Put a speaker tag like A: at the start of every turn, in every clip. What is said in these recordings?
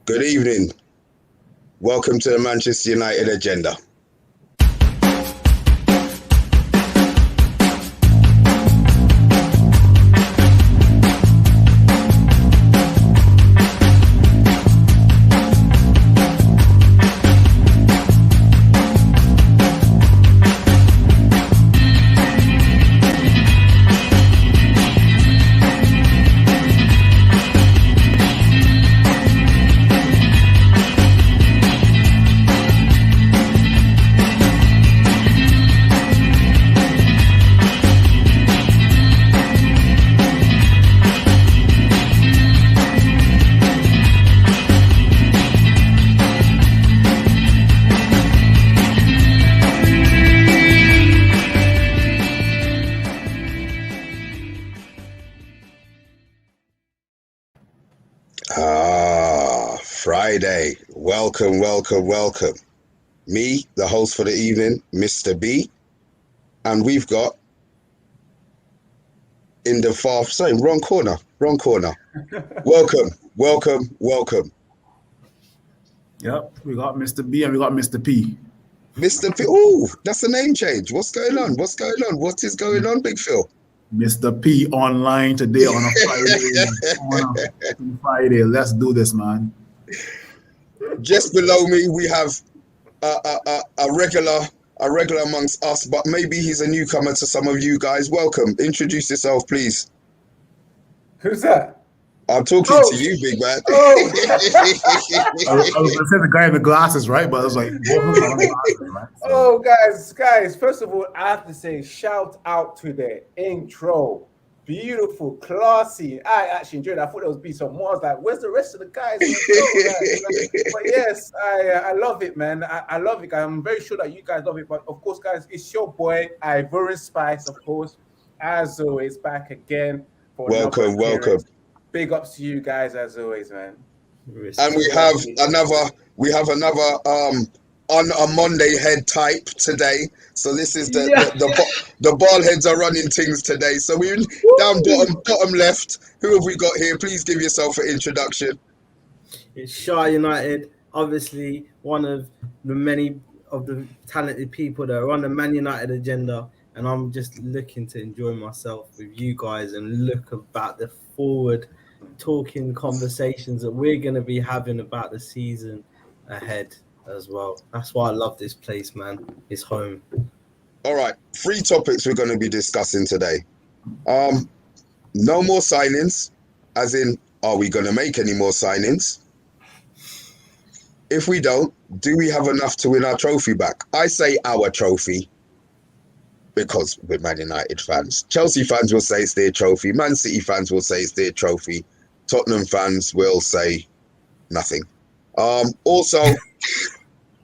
A: Good evening. Welcome to the Manchester United Agenda. Friday. Welcome. Me, the host for the evening, Mr. B. And we've got in the wrong corner. Welcome.
B: Yep, we got Mr. B and we got Mr. P.
A: Mr. P. Oh, that's a name change. What's going on? What is going on, Big Phil?
B: Mr. P online today on a Friday. Let's do this, man.
A: Just below me, we have a regular amongst us, but maybe he's a newcomer to some of you guys. Welcome. Introduce yourself, please.
C: Who's that?
A: I'm talking to you, big man.
B: I was going to say the guy in the glasses, right? But I was like,
C: right? Oh, guys. First of all, I have to say, shout out to the intro. Beautiful, classy. I actually enjoyed it. I thought there would be some more. I was like, where's the rest of the guys? But yes, I love it, man. I love it. I'm very sure that you guys love it. But of course, guys, it's your boy, Ivorian Spice, of course, as always, back again.
A: Welcome.
C: Big ups to you guys, as always, man.
A: And we have another on a Monday head type today. So this is the ball heads are running things today. So we're down bottom left. Who have we got here? Please give yourself an introduction.
D: It's Shah United, obviously one of the many of the talented people that are on the Man United agenda. And I'm just looking to enjoy myself with you guys and look about the forward talking conversations that we're going to be having about the season ahead as well. That's why I love this place, man. It's home.
A: All right, 3 topics we're going to be discussing today. No more signings, as in, are we going to make any more signings? If we don't, do we have enough to win our trophy back? I say our trophy because we're Man United fans. Chelsea fans will say it's their trophy. Man City fans will say it's their trophy. Tottenham fans will say nothing. Also,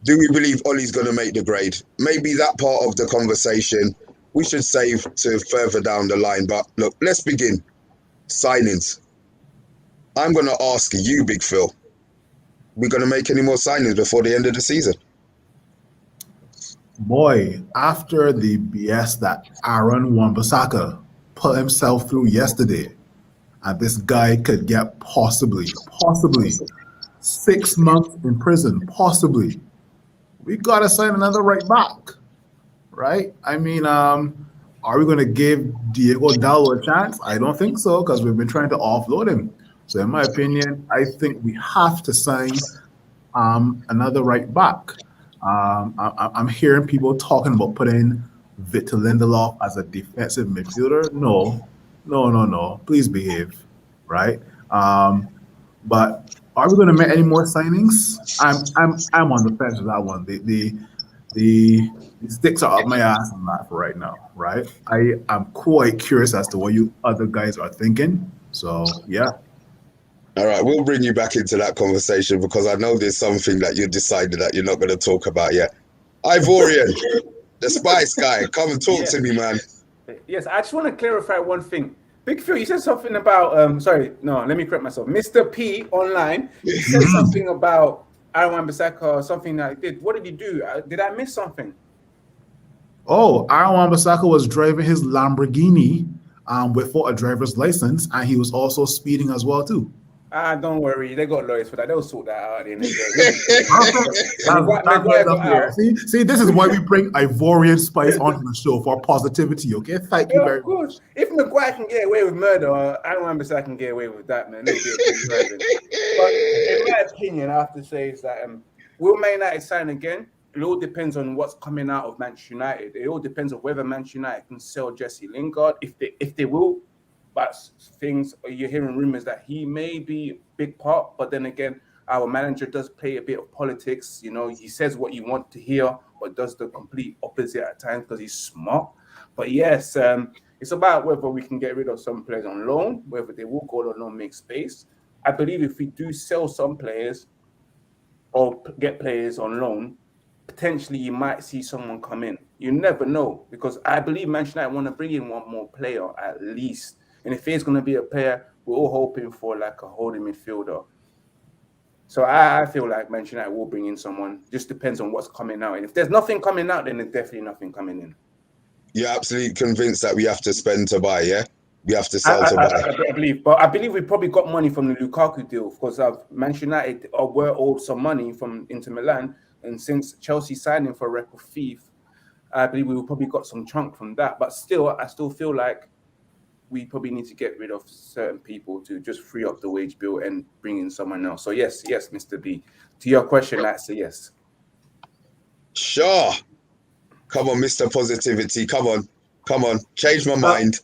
A: do we believe Ollie's going to make the grade? Maybe that part of the conversation we should save to further down the line. But look, let's begin. Signings. I'm going to ask you, Big Phil, we're going to make any more signings before the end of the season?
B: Boy, after the BS that Aaron Wan-Bissaka put himself through yesterday, and this guy could get possibly 6 months in prison, possibly. We got to sign another right back, right? I mean, are we going to give Diego Dallo a chance? I don't think so, because we've been trying to offload him. So in my opinion, I think we have to sign another right back. I'm hearing people talking about putting Victor Lindelof as a defensive midfielder. No. Please behave, right? But are we going to make any more signings? I'm on the fence with that one. The sticks are up my ass on that for right now, right? I'm quite curious as to what you other guys are thinking. So yeah.
A: All right, we'll bring you back into that conversation because I know there's something that you decided that you're not going to talk about yet. Ivorian, the Spice guy, come and talk to me, man.
C: Yes, I just want to clarify one thing. Big Phil, you said something about, let me correct myself. Mr. P online, you said something about Aaron Wan-Bissaka or something that he did. What did he do? Did I miss something?
B: Oh, Aaron Wan-Bissaka was driving his Lamborghini without a driver's license, and he was also speeding as well, too.
C: Don't worry, they got lawyers for that. They'll sort that out at the end of the
B: Perfect.
C: Maguire got out.
B: See, this is why we bring Ivorian Spice onto the show for positivity. Okay, thank you
C: Yeah,
B: very
C: of course. If Maguire can get away with murder, Aaron Wan-Bissaka can get away with that, man. It'll be a big driving. But in my opinion, I have to say is that will Man United sign again? It all depends on what's coming out of Manchester United. It all depends on whether Manchester United can sell Jesse Lingard, if they will. But you're hearing rumors that he may be a big part. But then again, our manager does play a bit of politics. You know, he says what you want to hear, but does the complete opposite at times because he's smart. But yes, it's about whether we can get rid of some players on loan, whether they will go on loan, make space. I believe if we do sell some players or get players on loan, potentially you might see someone come in. You never know, because I believe Manchester United want to bring in one more player at least. And if it's going to be a player, we're all hoping for like a holding midfielder. So I feel like Manchester United will bring in someone. Just depends on what's coming out. And if there's nothing coming out, then there's definitely nothing coming in.
A: You're absolutely convinced that we have to spend to buy, yeah? We have to sell to buy.
C: I believe we probably got money from the Lukaku deal because Manchester United were owed some money from Inter Milan. And since Chelsea signed him for a record fee, I believe we probably got some chunk from that. But still, I still feel like we probably need to get rid of certain people to just free up the wage bill and bring in someone else. So yes, Mr. B. To your question, that's a yes.
A: Sure. Come on, Mr. Positivity. Come on. Change my mind.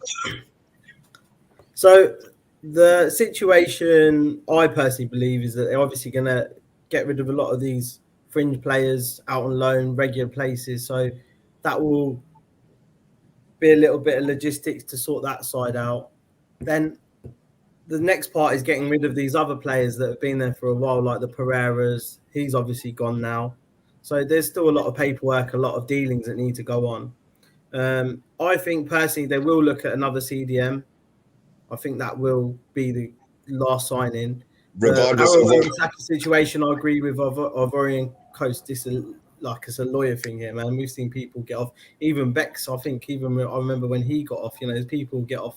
D: So the situation I personally believe is that they're obviously going to get rid of a lot of these fringe players out on loan, regular places. So that will be a little bit of logistics to sort that side out. Then the next part is getting rid of these other players that have been there for a while, like the Pereiras. He's obviously gone now. So there's still a lot of paperwork, a lot of dealings that need to go on. I think personally they will look at another CDM. I think that will be the last signing.
A: Regardless of
D: the situation, I agree with Ivorian Coast. This is like it's a lawyer thing here, man. We've seen people get off. Even Bex, I think. I remember when he got off. You know, people get off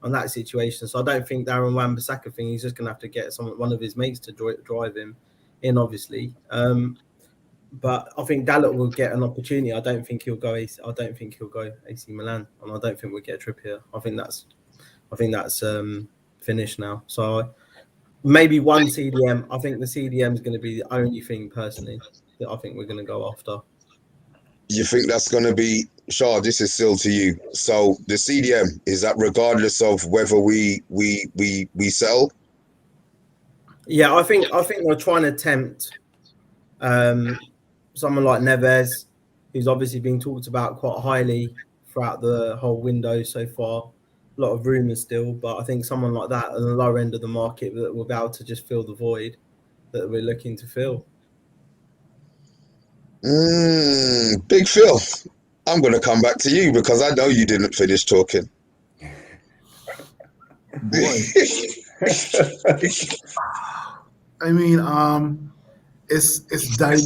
D: on that situation. So I don't think Aaron Wan-Bissaka thing. He's just gonna have to get one of his mates to drive him in, obviously. But I think Dalot will get an opportunity. I don't think he'll go AC Milan, and I don't think we'll get Trippier. I think that's finished now. So maybe one CDM. I think the CDM is going to be the only thing personally that I think we're going to go after.
A: You think that's going to be, Shah, this is still to you. So the CDM, is that regardless of whether we sell?
D: Yeah, I think they're trying to tempt someone like Neves, who's obviously been talked about quite highly throughout the whole window so far. A lot of rumours still, but I think someone like that at the lower end of the market that will be able to just fill the void that we're looking to fill.
A: Big Phil, I'm going to come back to you because I know you didn't finish talking.
B: Boy. I mean, it's died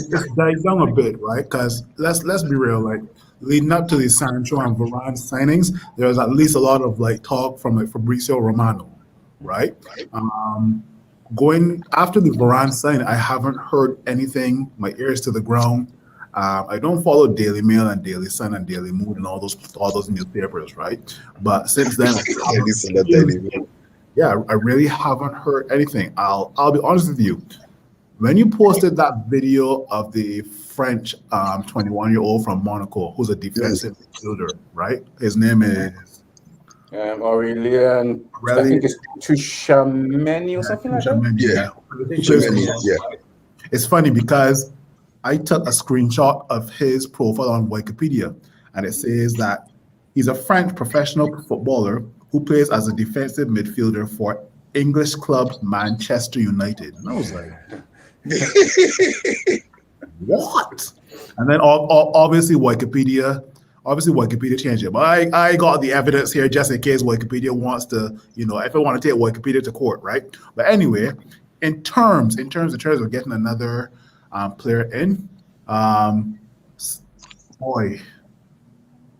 B: down a bit, right? Because let's be real, like leading up to the Sancho and Varane signings, there was at least a lot of like talk from like Fabrizio Romano, right? Going after the Varane signing, I haven't heard anything. My ears to the ground. I don't follow Daily Mail and Daily Sun and Daily Mood and all those newspapers, right? But since then, I really haven't heard anything. I'll be honest with you. When you posted that video of the French 21-year-old from Monaco, who's a defensive midfielder, right? His name is
C: Aurélien. I think it's Tchouameni or something like that.
A: Yeah.
B: It's funny because I took a screenshot of his profile on Wikipedia, and it says that he's a French professional footballer who plays as a defensive midfielder for English club Manchester United. And I was like, what? And then obviously Wikipedia changed it. But I got the evidence here just in case Wikipedia wants to, if I want to take Wikipedia to court, right? But anyway, in terms of getting another player in, boy,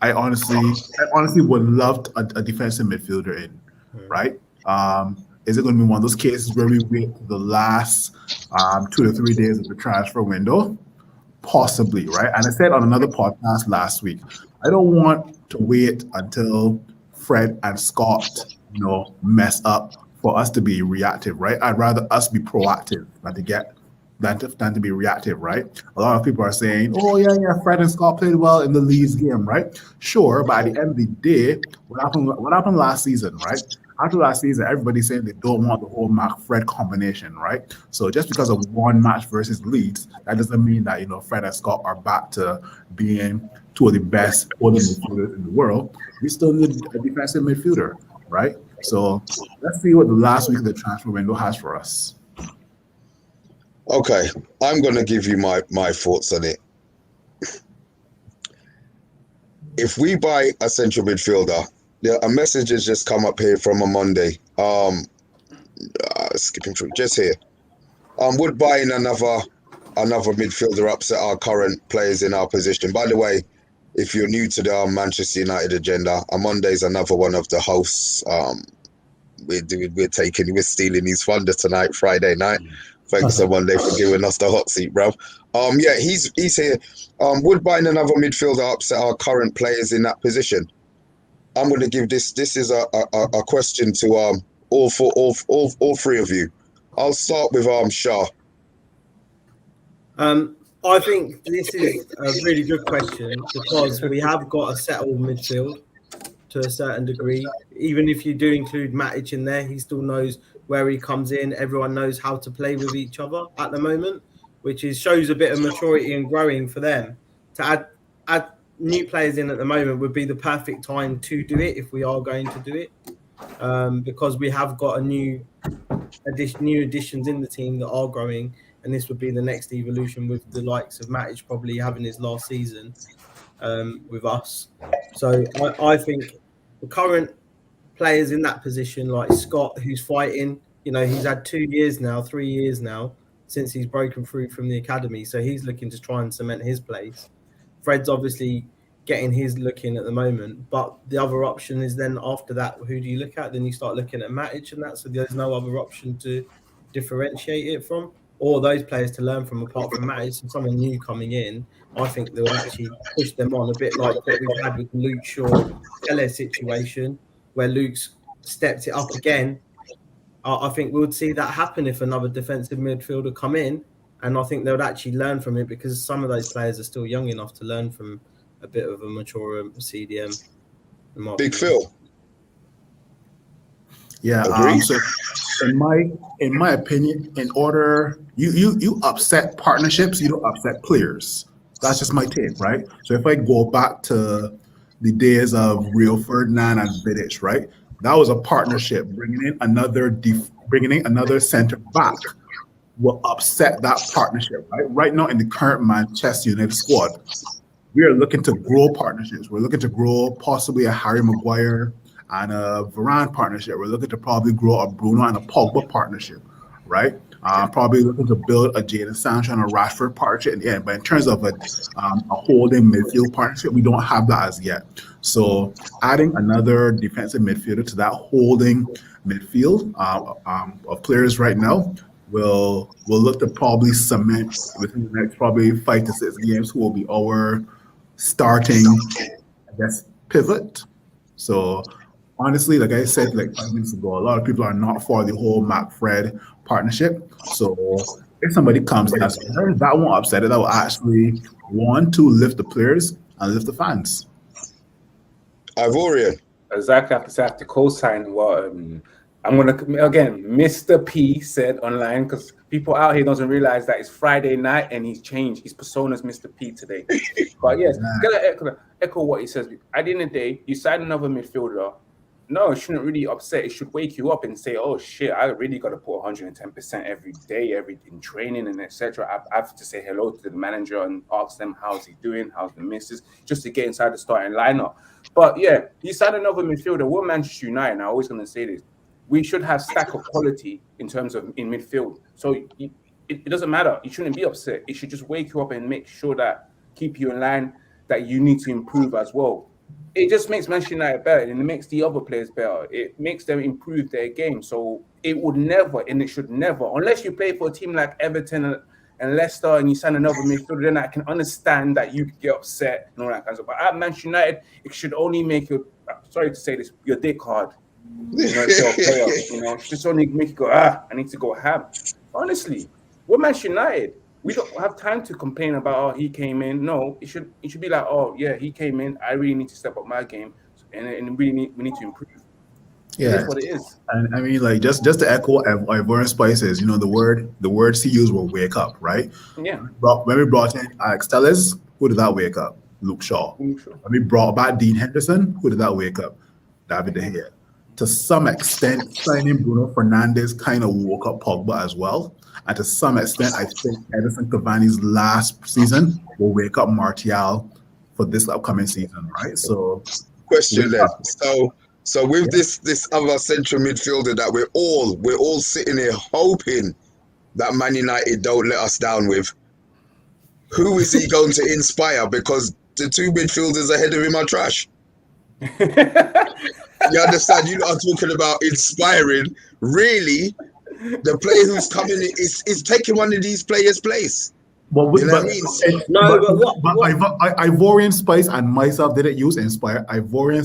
B: I honestly would love a defensive midfielder in, right? Is it going to be one of those cases where we wait the last 2 to 3 days of the transfer window? Possibly, right? And I said on another podcast last week, I don't want to wait until Fred and Scott, mess up for us to be reactive, right? I'd rather us be proactive than to be reactive, right? A lot of people are saying, "Oh yeah, Fred and Scott played well in the Leeds game, right?" Sure, but at the end of the day, what happened last season, right? After last season, everybody's saying they don't want the whole Mac-Fred combination, right? So just because of one match versus Leeds, that doesn't mean that Fred and Scott are back to being two of the best holding midfielders in the world. We still need a defensive midfielder, right? So let's see what the last week of the transfer window has for us.
A: Okay, I'm going to give you my thoughts on it. If we buy a central midfielder, a message has just come up here from a Monday. Skipping through just here. Would buying another midfielder upset our current players in our position? By the way, if you're new to the Manchester United agenda, Monday's another one of the hosts. We're stealing his thunder tonight, Friday night. Thanks to Monday for giving us the hot seat, bruv. Yeah, he's here. Would buying another midfielder upset our current players in that position? I'm going to give this is a question to all three of you. I'll start with Shah.
D: I think this is a really good question because we have got a settled midfield to a certain degree. Even if you do include Matic in there, he still knows where he comes in. Everyone knows how to play with each other at the moment, which shows a bit of maturity and growing for them. To add new players in at the moment would be the perfect time to do it if we are going to do it, because we have got new additions in the team that are growing, and this would be the next evolution with the likes of Matic probably having his last season with us. So I think the current players in that position, like Scott, who's fighting, he's had 3 years now since he's broken through from the academy, so he's looking to try and cement his place. Fred's obviously getting his look in at the moment, but the other option is then after that, who do you look at? Then you start looking at Matic and that, so there's no other option to differentiate it from, or those players to learn from apart from Matic. And someone new coming in, I think they'll actually push them on a bit like what we've had with the Luke Shaw situation, where Luke's stepped it up again. I think we would see that happen if another defensive midfielder come in, and I think they would actually learn from it because some of those players are still young enough to learn from a bit of a mature CDM.
A: Big Phil.
B: Yeah. So in my opinion, in order you upset partnerships, you don't upset players. That's just my take, right? So if I go back to the days of Rio Ferdinand and Vidic, right? That was a partnership. Bringing in another center back will upset that partnership, right? Right now in the current Manchester United squad, we are looking to grow partnerships. We're looking to grow possibly a Harry Maguire and a Varane partnership. We're looking to probably grow a Bruno and a Pogba partnership, right? Probably looking to build a Jadon Sancho and a Rashford partnership in the end. But in terms of a holding midfield partnership, we don't have that as yet. So adding another defensive midfielder to that holding midfield of players right now will look to probably cement within the next probably 5 to 6 games who will be our starting, pivot. So honestly, like I said, like 5 minutes ago, a lot of people are not for the whole Mac-Fred partnership. So if somebody comes and says, that won't upset it. That will actually want to lift the players and lift the fans.
A: Ivorian.
C: Exactly. I have to co-sign what I'm going to, again, Mr. P said online, because people out here doesn't realize that it's Friday night and he's changed. His persona's Mr. P today. But yes, gotta echo what he says. At the end of the day, you sign another midfielder. No, it shouldn't really upset. It should wake you up and say, oh shit, I really got to put 110% every day, in training and etc. I have to say hello to the manager and ask them how's he doing, how's the missus, just to get inside the starting lineup. But yeah, you sign another midfielder. We're Manchester United, and I'm always going to say this. We should have stack of quality in terms of in midfield. So it doesn't matter. You shouldn't be upset. It should just wake you up and make sure that keep you in line, that you need to improve as well. It just makes Manchester United better, and it makes the other players better. It makes them improve their game. So it would never, and it should never, unless you play for a team like Everton and Leicester and you sign another midfielder, then I can understand that you could get upset and all that kind of stuff. But at Manchester United, it should only make you, sorry to say this, your dick hard. You know, if you're a player, you know, just only make you go, I need to go ham. Honestly, we're Manchester United. We don't have time to complain about, he came in. No, it should be like, he came in. I really need to step up my game, and we need to improve.
B: Yeah,
C: That's what it is.
B: And I mean, like just to echo Ivorian Spices, you know, the word he used will wake up, right?
C: Yeah.
B: But when we brought in Alex Telles, who did that wake up? Luke Shaw. When we brought back Dean Henderson, who did that wake up? David De Gea. To some extent, signing Bruno Fernandes kind of woke up Pogba as well. And to some extent, I think Edinson Cavani's last season will wake up Martial for this upcoming season, right? So,
A: question then. So with this other central midfielder that we're all sitting here hoping that Man United don't let us down with, who is he going to inspire? Because the two midfielders ahead of him are trash. You understand? You are talking about inspiring. Really, the player who's coming is taking one of these players' place.
B: Ivorian Spice and myself didn't use inspire. Ivorian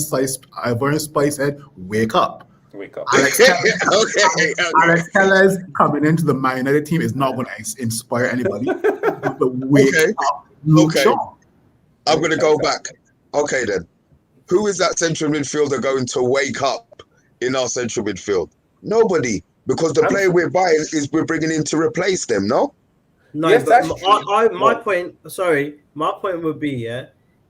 B: Spice said, wake up.
C: Wake up.
B: Alex Telles coming into the Man United team is not going to inspire anybody. Wake up.
A: Okay. I'm going to go back. Okay, then. Who is that central midfielder going to wake up in our central midfield? Nobody. Because the player we're buying we're bringing in to replace them, no?
D: No,
C: yes,
D: but my point would be,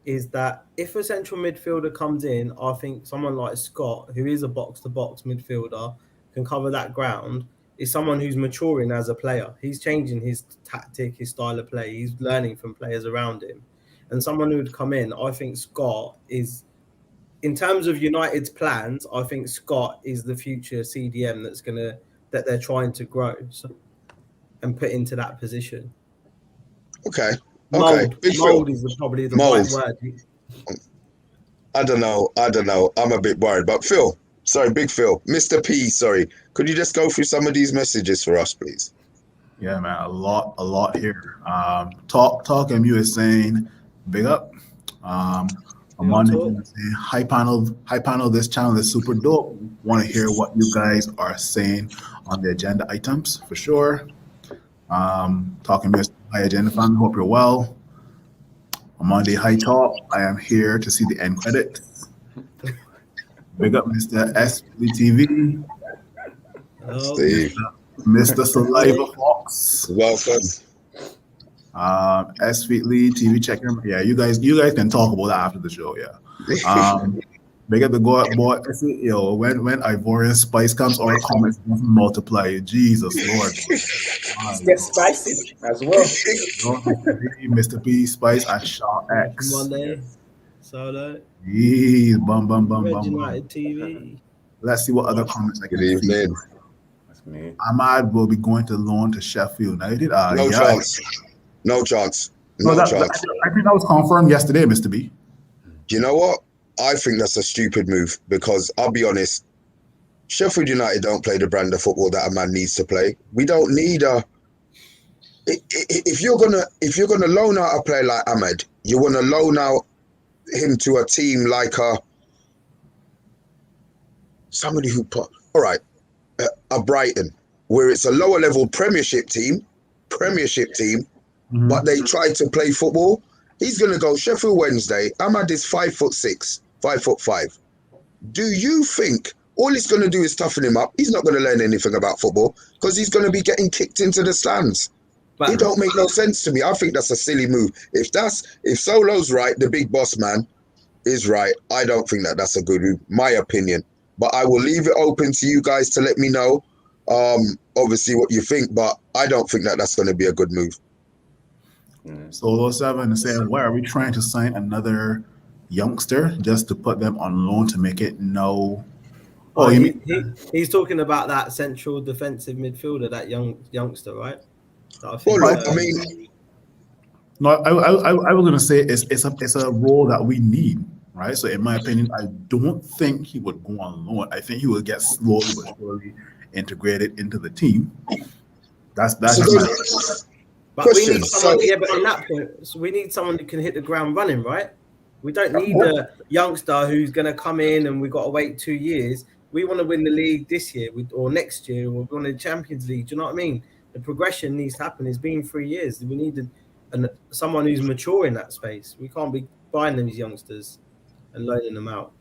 D: is that if a central midfielder comes in, I think someone like Scott, who is a box-to-box midfielder, can cover that ground, is someone who's maturing as a player. He's changing his tactic, his style of play. He's learning from players around him. And someone who would come in, I think Scott is, in terms of United's plans, I think Scott is the future CDM that they're trying to grow and put into that position.
A: Okay.
D: Mold is probably the right word.
A: I don't know. I'm a bit worried. But Big Phil, Mr. P, sorry. Could you just go through some of these messages for us, please?
B: Yeah, man, a lot here. Talk MU is saying, big up. Amanda is saying, hi panel, this channel is super dope. Want to hear what you guys are saying on the agenda items for sure. Talking about hi agenda fam, hope you're well. Amanda, hi talk. I am here to see the end credit. Big up Mr. SBTV.
A: Steve.
B: Mr. Saliva Fox.
A: Welcome.
B: S. Lee TV checker. Yeah, you guys can talk about that after the show. Yeah. Big up the boy. Yo, when Ivorian Spice comes, our comments multiply. Jesus Lord.
C: Get spicy as well.
B: Mr. P, Spice, and Shaw X.
D: Monday. Solo.
B: Jeez, bum.
D: United TV.
B: Let's see what other comments I can see.
C: That's me.
B: Ahmad will be going to loan to Sheffield United.
A: No chance.
B: I think that was confirmed yesterday, Mr. B.
A: Do you know what? I think that's a stupid move because I'll be honest, Sheffield United don't play the brand of football that a man needs to play. We don't need if you're gonna loan out a player like Ahmed, you want to loan out him to a team like somebody who put a Brighton, where it's a lower level Premiership team, but they try to play football. He's going to go Sheffield Wednesday. Ahmad is 5'6", 5'5". Do you think all he's going to do is toughen him up? He's not going to learn anything about football because he's going to be getting kicked into the stands. It don't make no sense to me. I think that's a silly move. If Solo's right, the big boss man is right, I don't think that's a good move, my opinion. But I will leave it open to you guys to let me know, obviously, what you think. But I don't think that's going to be a good move.
B: Solo 7 is saying, why are we trying to sign another youngster just to put them on loan to make it no?
D: He's talking about that central defensive midfielder, that youngster, right?
B: I was going to say it's a role that we need, right? So in my opinion, I don't think he would go on loan. I think he will get slowly but surely integrated into the team. That's
A: So
D: But we
A: question.
D: need someone,
A: So
D: but on that point, so we need someone who can hit the ground running, right? We don't need a youngster who's going to come in and we've got to wait 2 years. We want to win the league this year or next year, or we want the Champions League. Do you know what I mean? The progression needs to happen. It's been 3 years. We need someone who's mature in that space. We can't be buying these youngsters and loaning them out.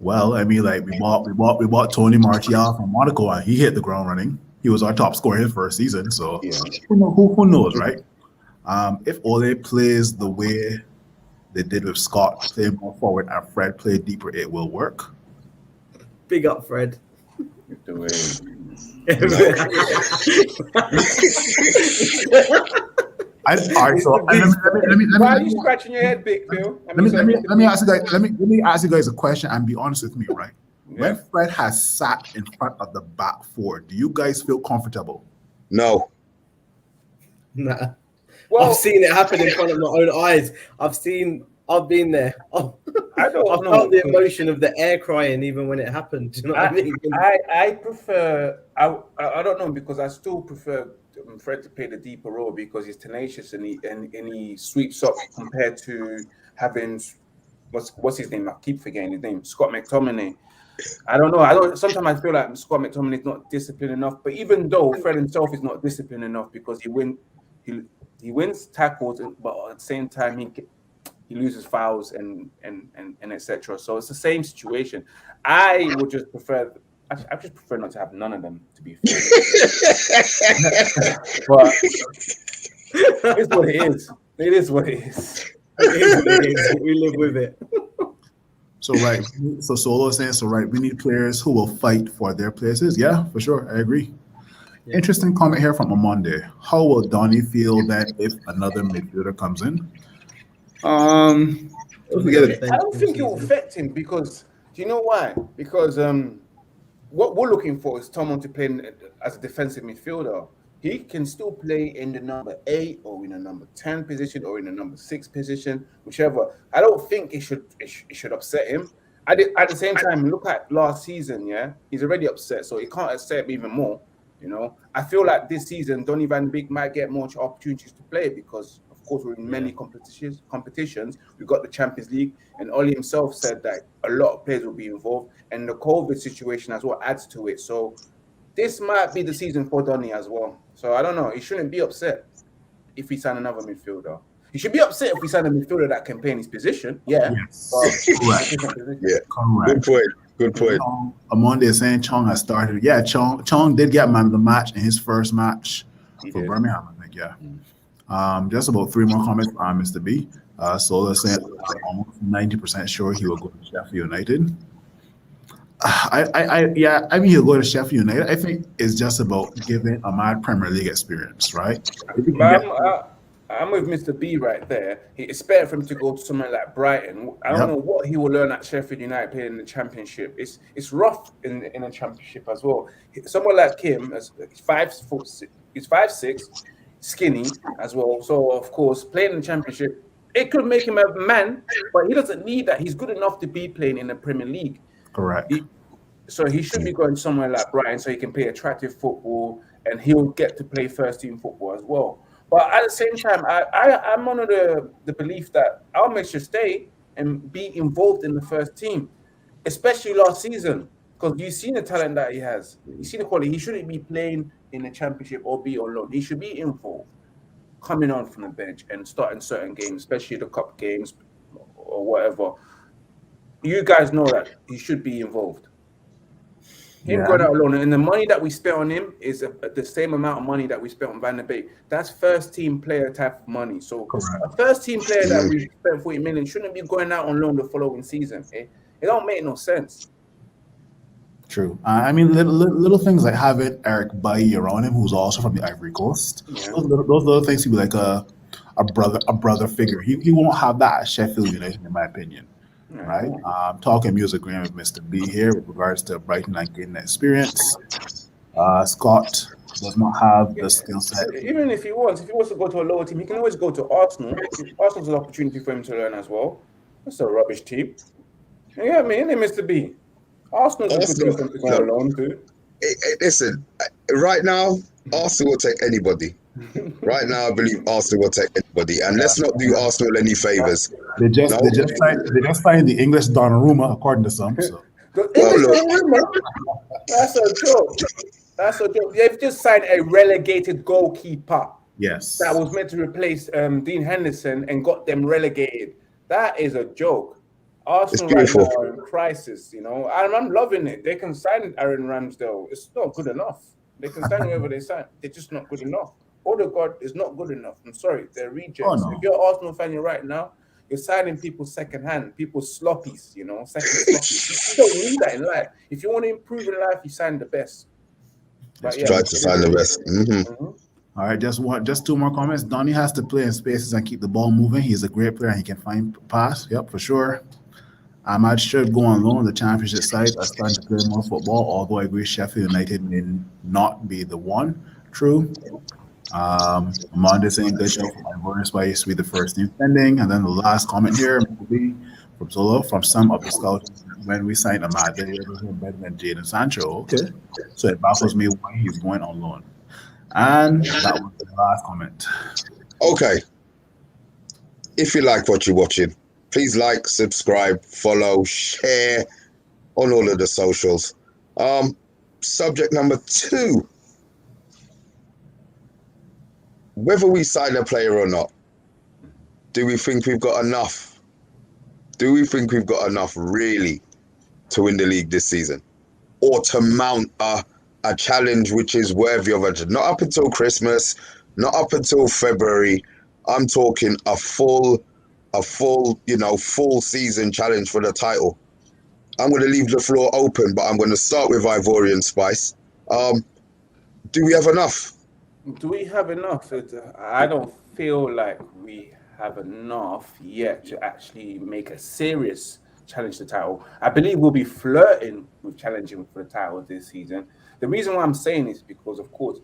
B: Well, I mean, like we bought Tony Martial from Monaco, and he hit the ground running. He was our top scorer his first season. So who knows, right? If Ole plays the way they did with Scott, play more forward, and Fred play deeper, it will work.
D: Big up, Fred.
C: The way.
B: All right, so
C: Why are you scratching your head, Big Bill?
B: let me ask you guys. Let me ask you guys a question and be honest with me, right?
C: Yeah.
B: When Fred has sat in front of the back four, do you guys feel comfortable?
A: no.
D: Nah.
C: Well,
D: I've seen it happen in front of my own eyes. I've been there.
C: I don't
D: I've
C: know.
D: felt the emotion of the air crying even when it happened. Do you know what I mean?
C: I prefer. I don't know, because I still prefer Fred to play the deeper role because he's tenacious and he sweeps up compared to having what's his name? I keep forgetting his name. Scott McTominay. I don't know. Sometimes I feel like Scott McTominay is not disciplined enough. But even though Fred himself is not disciplined enough because he wins tackles, but at the same time he loses fouls and etc. So it's the same situation. I would just prefer. I just prefer not to have none of them, to be fair. But it's what it is. It is what it is.
D: We live with it.
B: So right, so Solo is saying, so right, we need players who will fight for their places. Yeah, for sure, I agree.
D: Yeah.
B: Interesting comment here from Amonde. How will Donny feel that if another midfielder comes in?
C: I don't think it will affect him because do you know why? Because what we're looking for is someone to play as a defensive midfielder. He can still play in the number 8 or in the number 10 position or in the number 6 position, whichever. I don't think it should upset him. At the same time, look at last season, yeah? He's already upset, so it can't upset him even more, you know? I feel like this season, Donny van de Beek might get more opportunities to play because, of course, we're in many competitions. We've got the Champions League, and Oli himself said that a lot of players will be involved, and the COVID situation as well adds to it. So this might be the season for Donny as well. So I don't know. He shouldn't be upset if we sign another midfielder. He should be upset if we sign a midfielder that can play in his position. Yeah.
B: Yes.
A: Yeah.
B: Correct.
A: Good point.
B: Amonde is saying Chong has started. Yeah, Chong did get man of the match in his first match for Birmingham, I think. Yeah. Just about 3 more comments on Mr. B. Sola saying almost 90% sure he will go to Sheffield United. I mean he'll go to Sheffield United. I think it's just about giving a mad Premier League experience, right?
C: I'm with Mr. B right there. It's better for him to go to somewhere like Brighton. I don't know what he will learn at Sheffield United playing in the Championship. It's rough in the Championship as well. Someone like him, he's 5'6", skinny as well. So of course, playing in the Championship, it could make him a man, but he doesn't need that. He's good enough to be playing in the Premier League.
B: Correct.
C: So he should be going somewhere like Brighton so he can play attractive football and he'll get to play first team football as well. But at the same time, I'm under the belief that Almez should stay and be involved in the first team, especially last season, because you've seen the talent that he has. You've seen the quality. He shouldn't be playing in the Championship or be on loan. He should be involved, coming on from the bench and starting certain games, especially the cup games or whatever. You guys know that he should be involved. Him going out alone, and the money that we spent on him is the same amount of money that we spent on Van der Beek. That's first team player type of money. So a first team player that we spent 40 million shouldn't be going out on loan the following season. It don't make no sense.
B: True. I mean, little things like having Eric Bailly around him, who's also from the Ivory Coast. Yeah. Those little things, he'd be like a brother figure. He won't have that at Sheffield United, in my opinion. Right. Talking music agreeing with Mr. B here with regards to Brighton and getting that experience. Scott does not have the skill set.
C: Even if he wants to go to a lower team, he can always go to Arsenal. Arsenal's an opportunity for him to learn as well. That's a rubbish team. Yeah, I mean, Mr. B. Arsenal's a good team for him to go along to.
A: Listen, right now, Arsenal will take anybody. Right now, I believe Arsenal will take anybody, and let's not do Arsenal any favors.
B: They just signed the English Donnarumma, according to some. So
C: The English Donnarumma, that's a joke. That's a joke. They've just signed a relegated goalkeeper.
B: yes,
C: That was meant to replace Dean Henderson and got them relegated. That is a joke. Arsenal right now are in crisis, and I'm loving it. They can sign Aaron Ramsdale. It's not good enough. They can sign whoever they sign. They're just not good enough. Odegaard is not good enough. I'm sorry. They're rejects.
B: Oh, no.
C: If you're an Arsenal fan right now, you're signing people second hand, people sloppies, second sloppies. You don't need that in life. If you want to improve in life, you sign the best.
A: But try to sign the best.
B: All right, just two more comments. Donny has to play in spaces and keep the ball moving. He's a great player and he can find pass. Yep, for sure. Ahmad should go on loan. The championship side are starting to play more football, although I agree Sheffield United may not be the one. True. Amanda saying good job from Ivorian Spice to be the first team spending. And then the last comment here will be from Solo from some of the scouts when we signed Ahmad, they were better than Jadon Sancho. Okay. So it baffles me why he's going on loan. And that was the last comment.
A: Okay. If you like what you're watching, please like, subscribe, follow, share on all of the socials. Subject number 2. Whether we sign a player or not, do we think we've got enough? Do we think we've got enough really to win the league this season? Or to mount a challenge which is worthy of it? Not up until Christmas, not up until February. I'm talking a full season challenge for the title. I'm going to leave the floor open, but I'm going to start with Ivorian Spice. Do we have enough?
C: Do we have enough? I don't feel like we have enough yet to actually make a serious challenge to the title. I believe we'll be flirting with challenging for the title this season. The reason why I'm saying this is because, of course,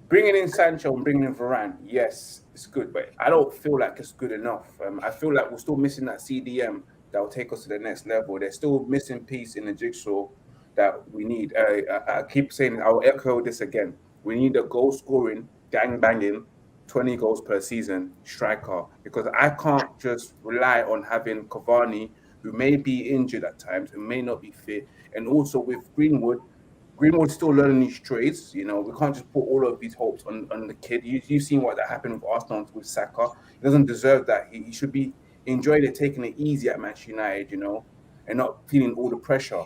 C: bringing in Sancho and bringing in Varane, yes, it's good, but I don't feel like it's good enough. I feel like we're still missing that CDM that will take us to the next level. There's still a missing piece in the jigsaw that we need. I keep saying, I'll echo this again. We need a goal-scoring, gang-banging, 20 goals per season striker, because I can't just rely on having Cavani, who may be injured at times, who may not be fit, and also with Greenwood's still learning these trades. We can't just put all of these hopes on the kid. You've seen what that happened with Arsenal with Saka. He doesn't deserve that. He should be enjoying it, taking it easy at Manchester United, and not feeling all the pressure.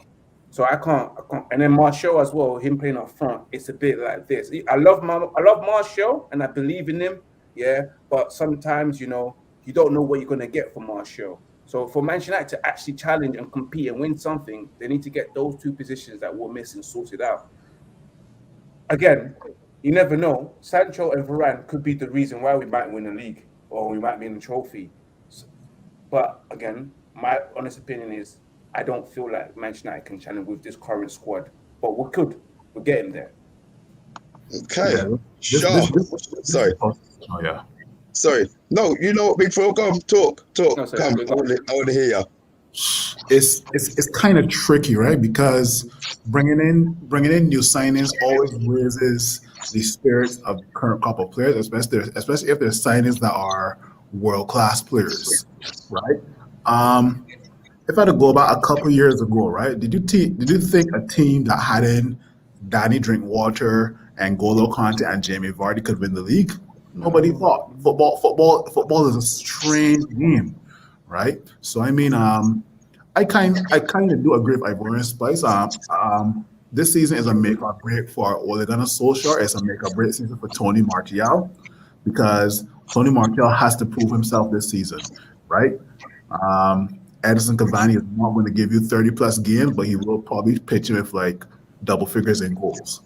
C: So I can't. And then Martial as well, him playing up front, it's a bit like this. I love Martial and I believe in him, yeah. But sometimes, you don't know what you're going to get from Martial. So for Manchester United to actually challenge and compete and win something, they need to get those two positions that we're missing sorted out. Again, you never know. Sancho and Varane could be the reason why we might win the league or we might win the trophy. But again, my honest opinion is I don't feel like Manchester United can challenge with this current squad. But we could. We're getting there.
A: Okay. Sorry.
B: Oh, yeah.
A: Sorry. No, Big Phil, come talk.
C: No, sorry,
A: come. I want to hear you.
B: It's kind of tricky, right? Because bringing in new signings always raises the spirits of the current couple of players, especially if they're signings that are world-class players, right? If I had to go about a couple years ago, right? Did you think a team that had in Danny Drinkwater and N'Golo Kante and Jamie Vardy could win the league? Nobody thought. Football is a strange game, right? So I mean, I kind of do agree with Ivorian Spice. This season is a make or break for Ole Gunnar Solskjaer. It's a make or break season for Tony Martial because Tony Martial has to prove himself this season, right? Edison Cavani is not going to give you 30-plus games, but he will probably pitch you with like double figures in goals,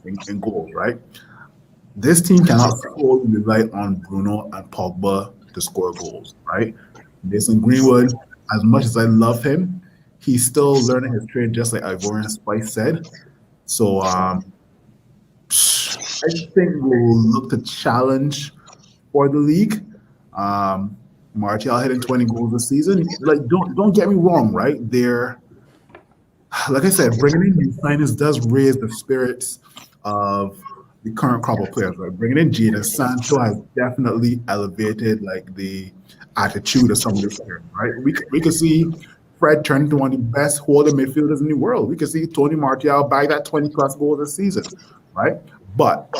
B: right? This team cannot solely rely on Bruno and Pogba to score goals, right? Mason Greenwood, as much as I love him, he's still learning his trade, just like Ivorian Spice said. So I think we'll look to challenge for the league. Martial hitting 20 goals this season. Like, don't get me wrong, right? like I said, bringing in new signings does raise the spirits of the current crop of players. Right, bringing in Jadon Sancho has definitely elevated like the attitude of some of these players. Right, we could see Fred turn into one of the best holding midfielders in the world. We could see Tony Martial bag that 20 plus goals this season. Right, but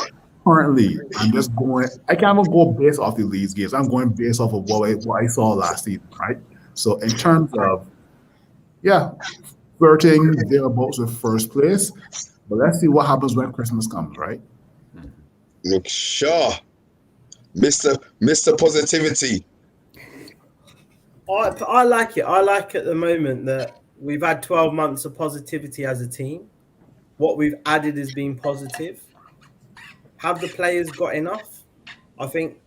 B: currently, I'm just going. I can't even go based off the Leeds games. I'm going based off of what I saw last season. Right, so in terms of yeah, flirting thereabouts with first place. But let's see what happens when Christmas comes, right?
A: Look, sure. Mr. Positivity.
D: I like it. I like at the moment that we've had 12 months of positivity as a team. What we've added has been positive. Have the players got enough? I think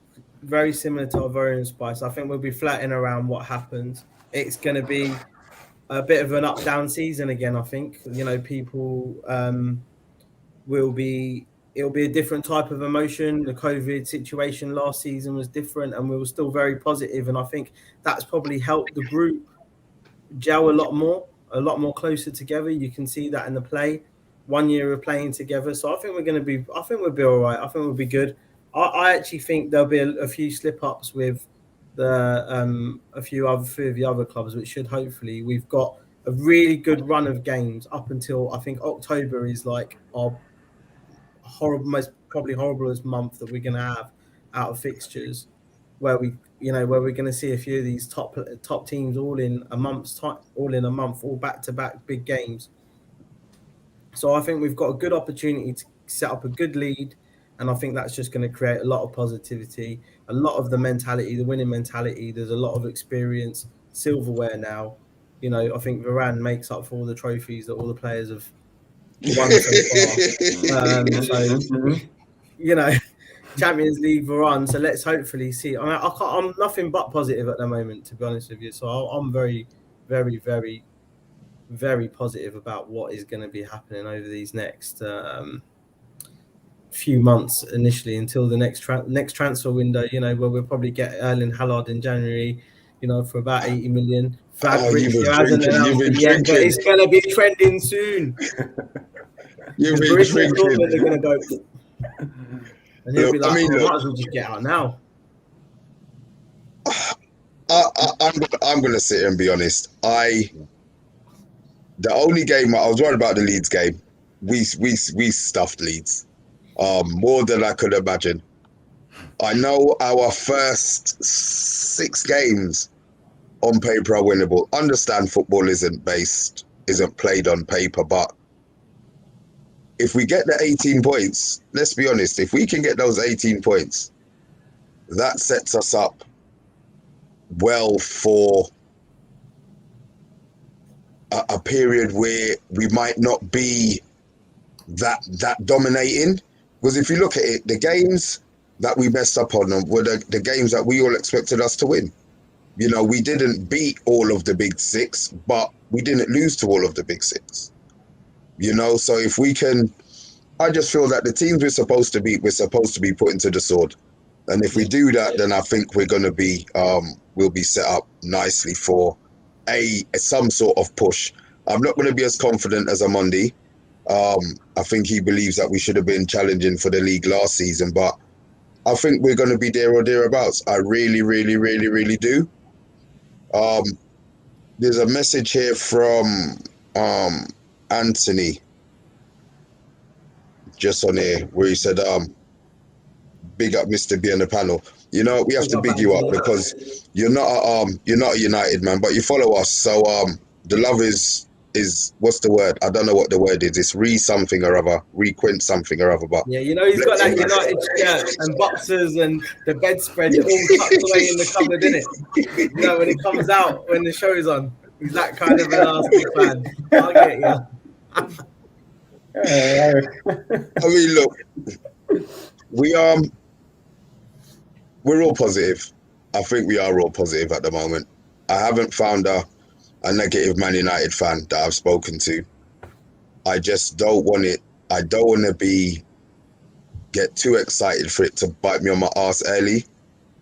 D: very similar to Ivorian Spice. I think we'll be flattening around what happens. It's going to be a bit of an up-down season again, I think. You know, people it'll be a different type of emotion. The COVID situation last season was different and we were still very positive. And I think that's probably helped the group gel a lot more closer together. You can see that in the play. 1 year of playing together. So I think we'll be all right. I think we'll be good. I actually think there'll be a few slip-ups with a few of the other clubs, which should hopefully, we've got a really good run of games up until I think October is like our most probably horriblest month that we're going to have out of fixtures, where we're going to see a few of these top teams all in a month, all back-to-back big games. So I think we've got a good opportunity to set up a good lead. And I think that's just going to create a lot of positivity, a lot of the mentality, the winning mentality. There's a lot of experience, silverware now. You know, I think Varane makes up for all the trophies that all the players have won so far. You know, Champions League Varane. So let's hopefully see. I'm nothing but positive at the moment, to be honest with you. So I'm very, very, very, very positive about what is going to be happening over these next few months initially until the next transfer window, you know, where we'll probably get Erling Haaland in January, you know, for about 80 million.
A: You've been drinking.
D: But it's going to be trending soon.
A: You've been drinking.
D: They're going to go. And he'll be like, might as well just get out now.
A: I'm going to sit here and be honest. The only game I was worried about the Leeds game, we stuffed Leeds. More than I could imagine. I know our first 6 games on paper are winnable. Understand football isn't played on paper, but if we get the 18 points, let's be honest, if we can get those 18 points, that sets us up well for a period where we might not be that dominating. Because if you look at it, the games that we messed up on were the games that we all expected us to win. You know, we didn't beat all of the big 6, but we didn't lose to all of the big 6. You know, so if we can, I just feel that the teams we're supposed to beat, we're supposed to be put into the sword. And if we do that, then I think we're going to be, we'll be set up nicely for some sort of push. I'm not going to be as confident as Amondi. I think he believes that we should have been challenging for the league last season, but I think we're going to be there or thereabouts. I really, really, really, really do. There's a message here from Anthony, just on here, where he said, big up Mr. B on the panel. You know, we have to big you up because you're not a United man, but you follow us. So the love is what's the word? I don't know what the word is. It's something or other, requint something or other. But
D: yeah, you know, he's got that United shirt and boxers and the bedspread all tucked away in the cupboard, isn't it? You know, when it comes out when the show's on, he's that kind of an Arsenal fan. I'll get you.
A: I mean, look, we're all positive. I think we are all positive at the moment. I haven't found a negative Man United fan that I've spoken to. I just don't want it. I don't want to get too excited for it to bite me on my arse early.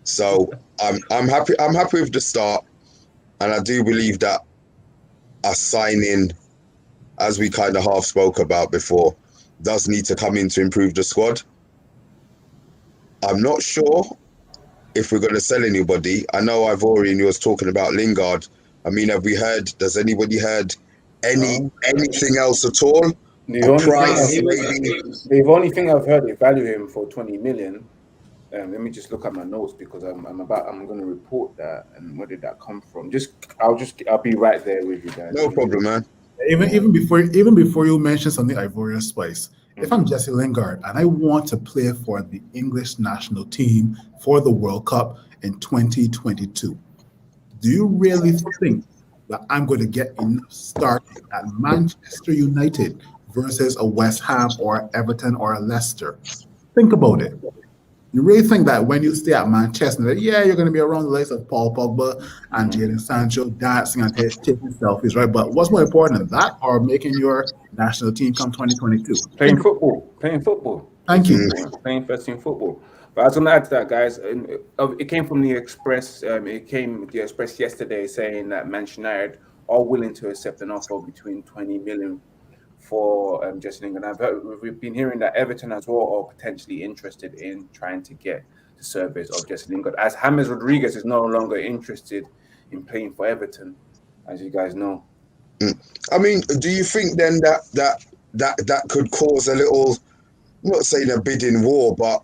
A: So I'm happy. I'm happy with the start, and I do believe that a signing as we kind of half spoke about before, does need to come in to improve the squad. I'm not sure if we're going to sell anybody. I know Ivorian was talking about Lingard. I mean, have we heard? Does anybody heard anything else at all?
C: The only thing I've heard, they value him for 20 million. Let me just look at my notes because I'm going to report that. And where did that come from? I'll be right there with you guys.
A: No problem, man.
B: Even before you mention something Ivorian Spice, if I'm Jesse Lingard and I want to play for the English national team for the World Cup in 2022, do you really think that I'm going to get enough start at Manchester United versus a West Ham or Everton or a Leicester? Think about it. You really think that when you stay at Manchester, that, yeah, you're going to be around the likes of Paul Pogba and Jadon Sancho dancing and taking selfies, right? But what's more important than that, or making your national team come 2022?
C: Playing football.
B: Thank you.
C: Playing first team football. But I was going to add to that, guys. It came from the Express. The Express yesterday saying that Manchester United are willing to accept an offer between 20 million for Jesse Lingard. We've been hearing that Everton as well are potentially interested in trying to get the service of Jesse Lingard, as James Rodriguez is no longer interested in playing for Everton, as you guys know.
A: I mean, do you think then that could cause a little, I'm not saying a bidding war, but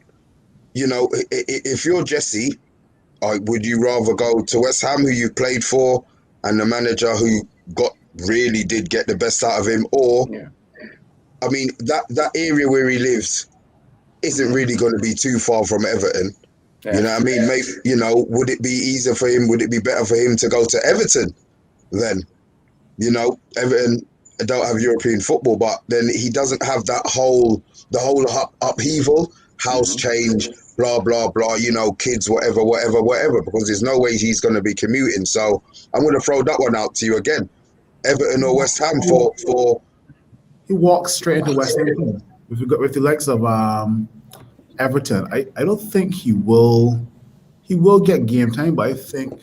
A: you know, if you're Jesse, would you rather go to West Ham, who you played for, and the manager who really did get the best out of him, or I mean, that area where he lives isn't really going to be too far from Everton. You know what I mean? Maybe, you know, would it be easier for him? Would it be better for him to go to Everton then? You know, Everton don't have European football, but then he doesn't have the whole upheaval, house change, blah, blah, blah, you know, kids, whatever, because there's no way he's going to be commuting. So I'm going to throw that one out to you again. Everton or West Ham for
B: he walks straight into West Ham with the likes of Everton. I don't think he will get game time, but I think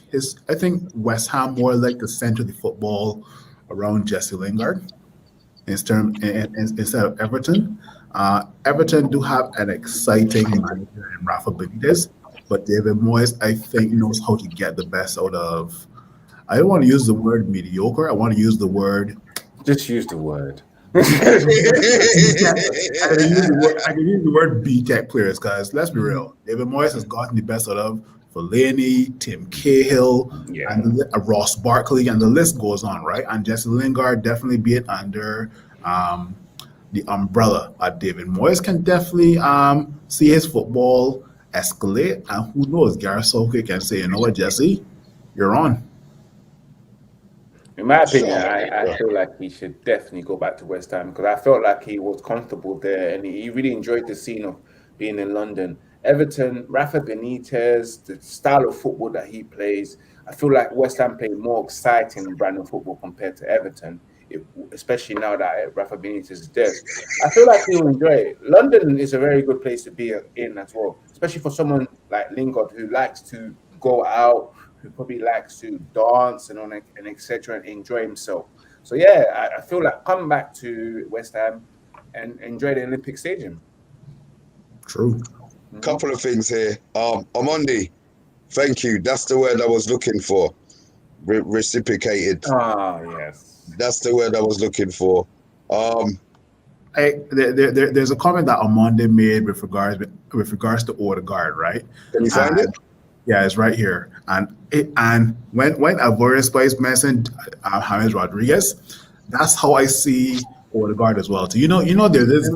B: West Ham more like the center of the football around Jesse Lingard instead of Everton. Everton do have an exciting manager in Rafa Benitez, but David Moyes, I think, knows how to get the best out of. I don't want to use the word mediocre. I want to use the word.
C: Just use the word.
B: I can use the word B-Tech players, guys. Let's be real. David Moyes has gotten the best out of Fellaini, Tim Cahill, and Ross Barkley, and the list goes on, right? And Jesse Lingard definitely be it under the umbrella. David Moyes can definitely see his football escalate, and who knows, Gareth Southgate can say, you know what, Jesse, you're on.
C: In my opinion, I feel like he should definitely go back to West Ham because I felt like he was comfortable there and he really enjoyed the scene of being in London. Everton, Rafa Benitez, the style of football that he plays, I feel like West Ham play more exciting brand of football compared to Everton, especially now that Rafa Benitez is there. I feel like he will enjoy it. London is a very good place to be in as well, especially for someone like Lingard who likes to go out, who probably likes to dance and etc. and enjoy himself. So yeah, I feel like come back to West Ham and enjoy the Olympic Stadium.
B: True.
A: Couple of things here. Amondi, thank you. That's the word I was looking for. Reciprocated.
C: Yes.
A: That's the word I was looking for.
B: There's a comment that Amondi made with regards to Odegaard, right?
A: Can you find it?
B: Yeah, it's right here. And when Ivorian Spice mentioned James Rodriguez, that's how I see Odegaard as well. So you know there's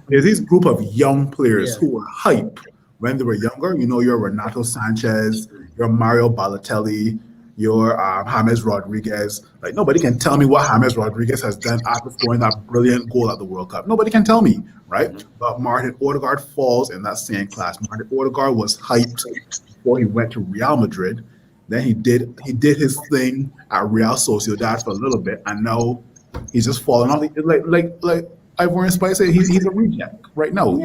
B: this group of young players who were hype when they were younger. You know, your Renato Sanchez, your Mario Balotelli, your James Rodriguez. Like nobody can tell me what James Rodriguez has done after scoring that brilliant goal at the World Cup. Nobody can tell me, right? Mm-hmm. But Martin Odegaard falls in that same class. Martin Odegaard was hyped before he went to Real Madrid. Then he did his thing at Real Sociedad for a little bit, and now he's just falling off. Like Ivorian Spice said, he's a reject right now.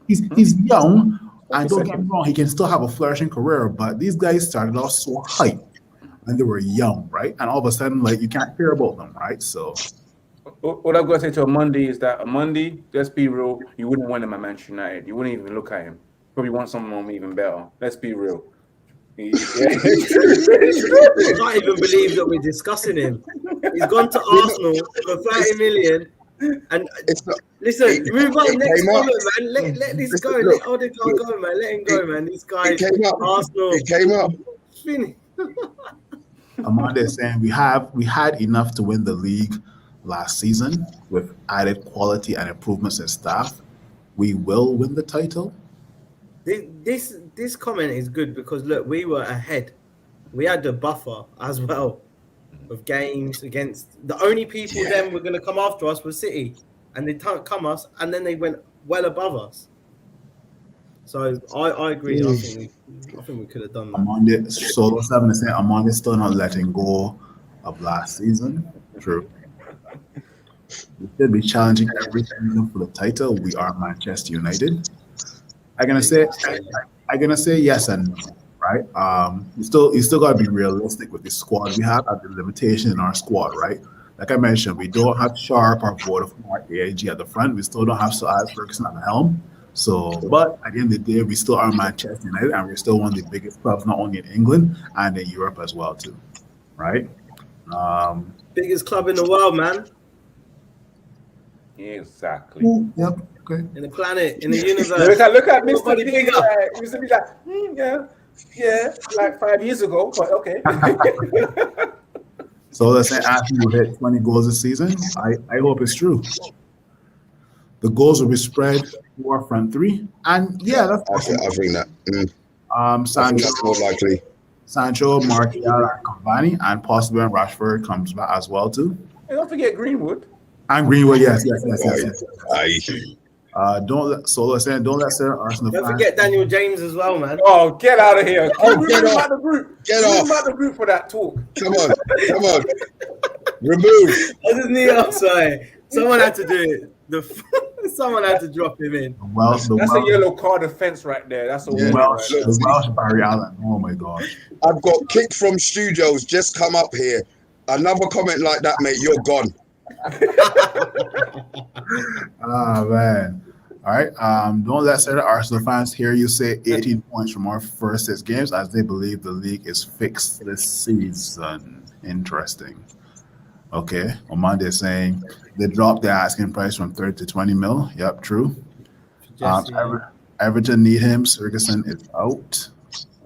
B: He's young, and don't get me wrong, he can still have a flourishing career. But these guys started off so hyped when they were young, right? And all of a sudden, like you can't hear about them, right? So
C: What I've got to say to a Monday is that a Monday, let's be real, you wouldn't want him at Manchester United. You wouldn't even look at him. Probably want someone even better. Let's be real. Yeah.
D: I can't even believe that we're discussing him. He's gone to Arsenal for 30 million. And listen, move on. Next comment, man. Let this go. Let Odegaard go, man. Let him go, man. This guy, Arsenal.
A: It came up.
B: Amanda is saying we had enough to win the league last season with added quality and improvements in staff. We will win the title.
D: This comment is good because look, we were ahead. We had the buffer as well of games against the only people then were going to come after us was City, and they can't come us, and then they went well above us. So I agree. I think we could have done that.
B: Amanda Solo 7 is saying Amanda is still not letting go of last season. True. We should be challenging every season for the title. We are Manchester United. I'm gonna say yes and no, right? You still gotta be realistic with the squad we have and the limitation in our squad, right? Like I mentioned, we don't have Sharp or Vodafone or AIG at the front. We still don't have Sir Alex Ferguson at the helm. So, but at the end of the day, we still are Manchester United, and we're still one of the biggest clubs, not only in England and in Europe as well, too, right?
D: Biggest club in the world, man.
C: Exactly.
B: Yep. Okay.
D: In the planet, in the universe.
C: Look at Mr. Big. He used to be like, yeah, like 5 years ago, but okay.
B: So let's say Anthony will hit 20 goals this season. I hope it's true. The goals will be spread to our front three, and that's
A: I think that.
B: Sancho,
A: I think that's more likely.
B: Sancho, Martial, and Cavani, and possibly when Rashford comes back as well too.
C: And don't forget Greenwood.
B: And Greenwood, yes. Don't let Sarah Arsenal.
D: Don't forget Daniel James as well, man.
C: Oh, get out of here!
A: Get off
C: the group.
A: Get off
C: the group for that talk.
A: Come on. Remove.
D: I just need outside. Someone had to do it. Someone had to drop him in.
C: That's a yellow card offense right there. That's a
B: Welsh Barry Allen. Oh my gosh.
A: I've got Kick from Studios just come up here. Another comment like that, mate. You're gone.
B: Man. All right. Don't let certain Arsenal fans hear you say 18 points from our first 6 games, as they believe the league is fixed this season. Interesting. Okay. Omande is saying they dropped their asking price from 30 to 20 mil. Yep, true. Everton need him. Ferguson is out.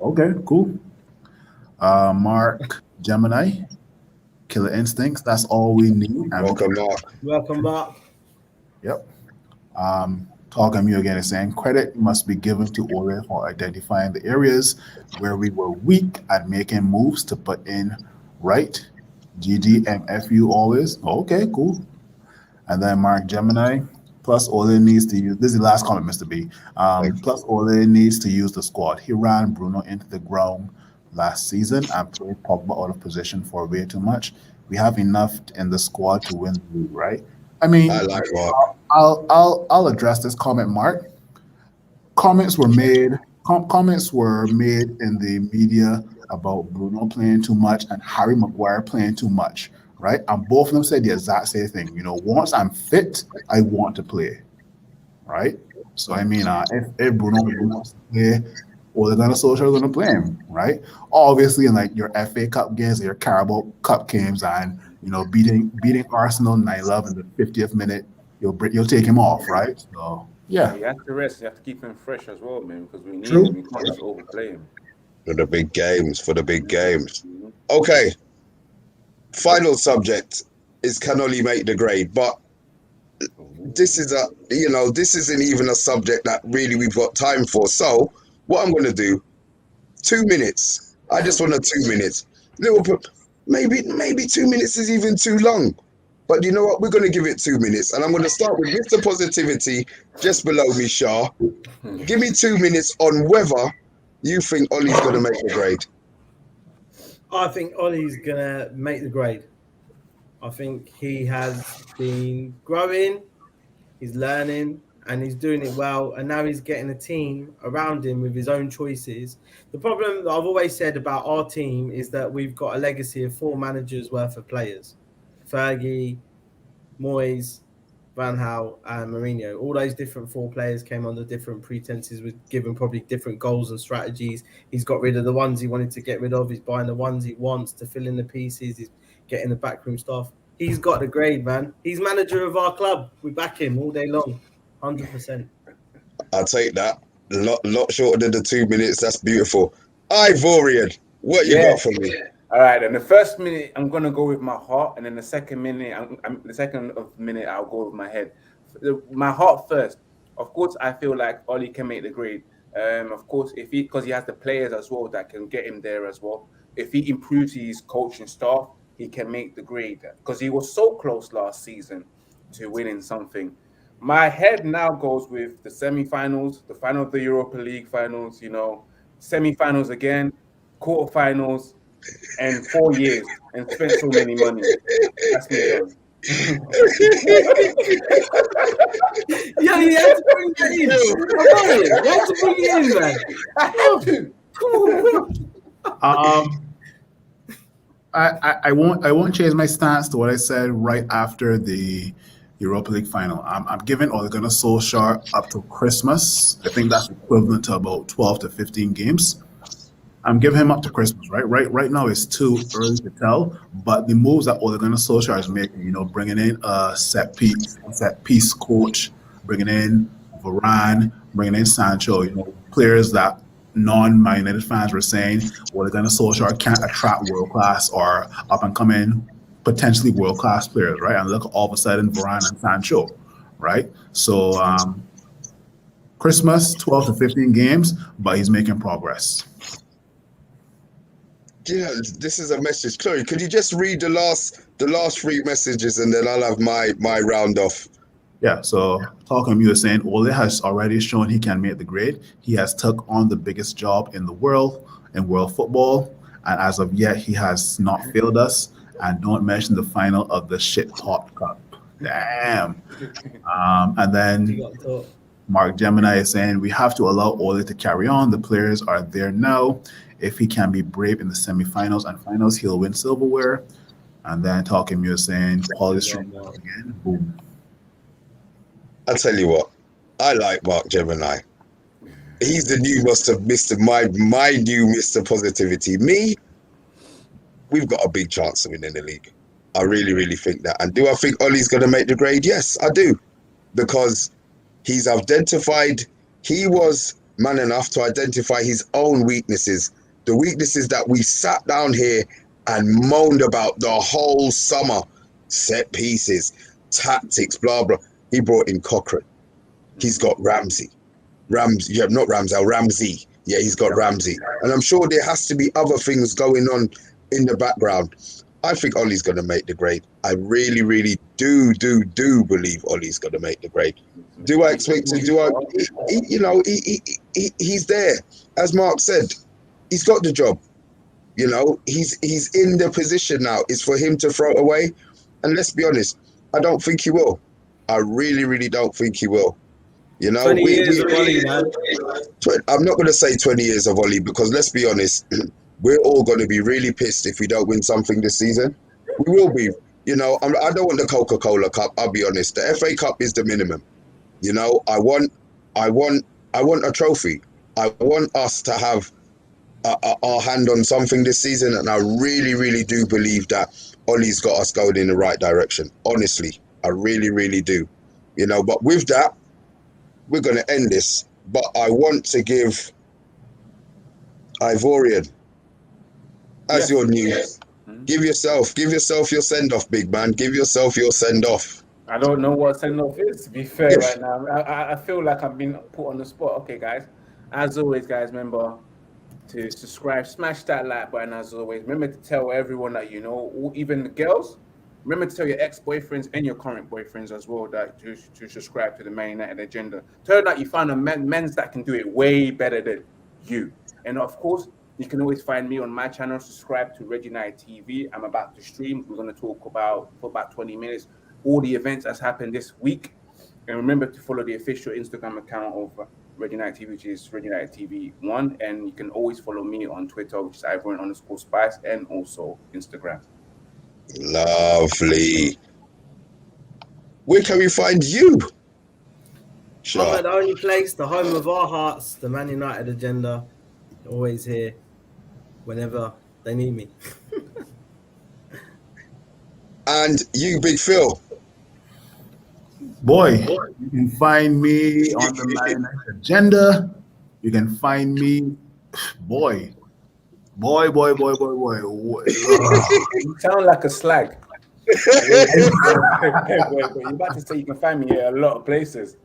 B: Okay, cool. Mark Gemini. Killer Instincts. That's all we need.
A: Welcome, Mark.
B: Yep. Talking to you again is saying credit must be given to Ole for identifying the areas where we were weak at making moves to put in right. GGMFU always. Okay, cool. And then Mark Gemini. Plus Ole needs to use, this is the last comment, Mr. B. Plus Ole needs to use the squad. He ran Bruno into the ground last season and played Pogba out of position for way too much. We have enough in the squad to win the league, right? I mean,
A: I like Mark.
B: I'll address this comment, Mark. Comments were made in the media about Bruno playing too much and Harry Maguire playing too much, right? And both of them said the exact same thing. Once I'm fit, I want to play, right? So I mean, if Bruno wants to play, well, they're going to play him, right? Obviously, in like your FA Cup games, your Carabao Cup games, and beating Arsenal 9-0 in the 50th minute, you'll take him off, right? So yeah,
C: you have to rest. You have to keep him fresh as well, man, because we need
B: True.
C: him. We can't just overplay him
A: For the big games. Okay. Final subject is can Oli make the grade, but this isn't even a subject that really we've got time for. So what I'm going to do, 2 minutes. I just want 2 minutes. Maybe 2 minutes is even too long. But you know what? We're going to give it 2 minutes. And I'm going to start with Mr. Positivity just below me, Shah. Give me 2 minutes on whether you think Ollie's going to make the grade.
D: I think Ollie's going to make the grade. I think he has been growing, he's learning, and he's doing it well. And now he's getting a team around him with his own choices. The problem that I've always said about our team is that we've got a legacy of 4 managers worth of players. Fergie, Moyes, Van Gaal, and Mourinho. All those different 4 players came under different pretenses, with given probably different goals and strategies. He's got rid of the ones he wanted to get rid of. He's buying the ones he wants to fill in the pieces. He's getting the backroom staff. He's got the grade, man. He's manager of our club. We back him all day long, 100%.
A: I'll take that. Lot shorter than the 2 minutes. That's beautiful. Ivorian, what you got for me?
C: All right, and the first minute I'm gonna go with my heart, and then the second minute, I'll go with my head. My heart first. Of course, I feel like Oli can make the grade. Of course, because he has the players as well that can get him there as well. If he improves his coaching staff, he can make the grade, because he was so close last season to winning something. My head now goes with the semi-finals, the final of the Europa League finals. Semi-finals again, quarterfinals. And 4 years and spent so many money. That's me done.
D: Yeah, you had to bring that in. You had to bring it in, man.
C: I have to.
D: Come on,
B: I won't change my stance to what I said right after the Europa League final. I'm giving Ole Gunnar Solskjaer up to Christmas. I think that's equivalent to about 12 to 15 games. I'm giving him up to Christmas, right? Right now it's too early to tell, but the moves that Ole Gunnar Solskjaer is making, bringing in a set piece coach, bringing in Varane, bringing in Sancho, players that non-Man United fans were saying Ole Gunnar Solskjaer can't attract world-class or up-and-coming, potentially world-class players, right? And look, all of a sudden, Varane and Sancho, right? So Christmas, 12 to 15 games, but he's making progress.
A: Yeah, this is a message. Chloe, could you just read the last 3 messages, and then I'll have my round off.
B: Yeah, so talking you were saying Ole has already shown he can make the grade. He has took on the biggest job in the world, in world football, and as of yet he has not failed us. And don't mention the final of the shit hot cup. Damn. And then Mark Gemini is saying we have to allow Ole to carry on. The players are there now. If he can be brave in the semifinals and finals, he'll win silverware. And then talking you saying Paul's again. Boom.
A: I'll tell you what, I like Mark Gemini. He's the new my new Mr. Positivity. Me, we've got a big chance of winning the league. I really, really think that. And do I think Ollie's going to make the grade? Yes, I do. Because he was man enough to identify his own weaknesses. The weaknesses that we sat down here and moaned about the whole summer. Set pieces, tactics, blah, blah. He brought in Cochrane. He's got Ramsey. Ramsey. Yeah, he's got Ramsey. And I'm sure there has to be other things going on in the background. I think Ollie's going to make the grade. I really, really do believe Ollie's going to make the grade. Do I expect to? He's there. As Mark said, he's got the job. He's in the position now. It's for him to throw it away. And let's be honest, I don't think he will. I really, really don't think he will.
D: 20 years of Ollie, man.
A: I'm not going to say 20 years of Ollie, because let's be honest, we're all going to be really pissed if we don't win something this season. We will be. I don't want the Coca-Cola Cup. I'll be honest. The FA Cup is the minimum. I want a trophy. I want us to have our hand on something this season, and I really, really do believe that Ollie's got us going in the right direction. Honestly, I really, really do. But with that, we're going to end this. But I want to give Ivorian as your new. Give yourself your send-off, big man. Give yourself your send-off.
C: I don't know what send-off is, to be fair, right now. I feel like I've been put on the spot. Okay, guys. As always, guys, remember to subscribe, smash that like button. As always, remember to tell everyone that even the girls. Remember to tell your ex-boyfriends and your current boyfriends as well that to subscribe to the Man United Agenda. Turn out you found a men's that can do it way better than you. And of course, you can always find me on my channel. Subscribe to Red United TV. I'm about to stream. We're going to talk for about 20 minutes all the events that's happened this week. And remember to follow the official Instagram account of Red United TV, which is Red United TV 1. And you can always follow me on Twitter, which is Ivorian_Spice, and also Instagram.
A: Lovely. Where can we find you?
D: I'm
A: Sure.
D: at the only place, the home of our hearts, the Man United Agenda. Always here, whenever they need me.
A: And you, Big Phil.
B: Boy, you can find me on the Man United Agenda. You can find me, boy. You
C: sound like a slag. Wait, you're about to say you can find me here a lot of places.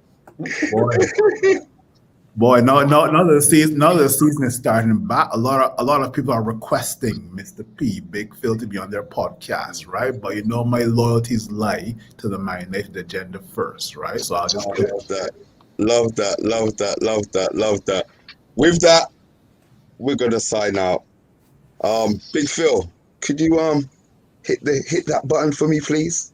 B: Boy, now the season is starting back. A lot of people are requesting Mr. P, Big Phil, to be on their podcast, right? But you know my loyalties lie to the Man United Agenda first, right? So I'll just
A: love that. With that, we're gonna sign out. Big Phil, could you hit that button for me, please?